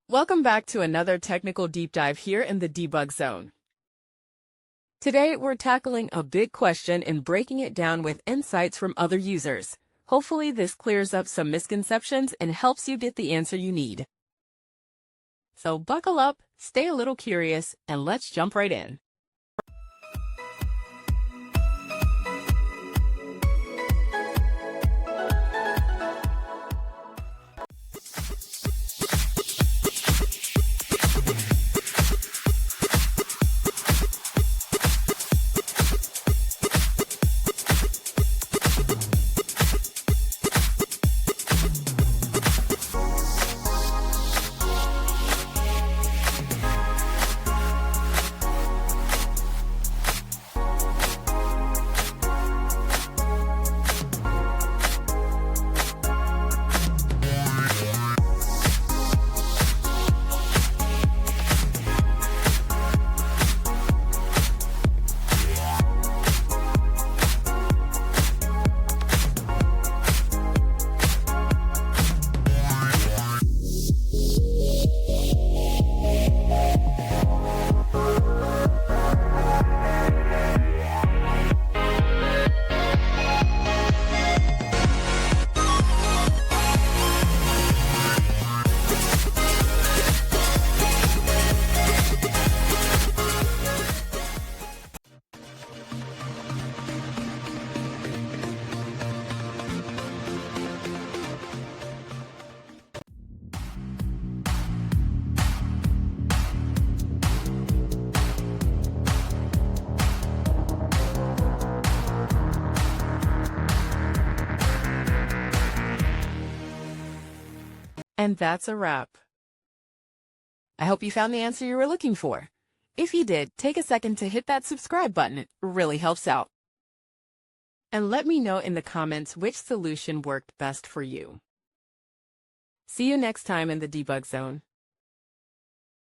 Welcome back to another technical deep dive here in the debug zone. Today, we're tackling a big question and breaking it down with insights from other users. Hopefully, this clears up some misconceptions and helps you get the answer you need. So buckle up, stay a little curious, and let's jump right in. And that's a wrap. I hope you found the answer you were looking for. If you did, take a second to hit that subscribe button. It really helps out. And let me know in the comments which solution worked best for you. See you next time in the debug zone.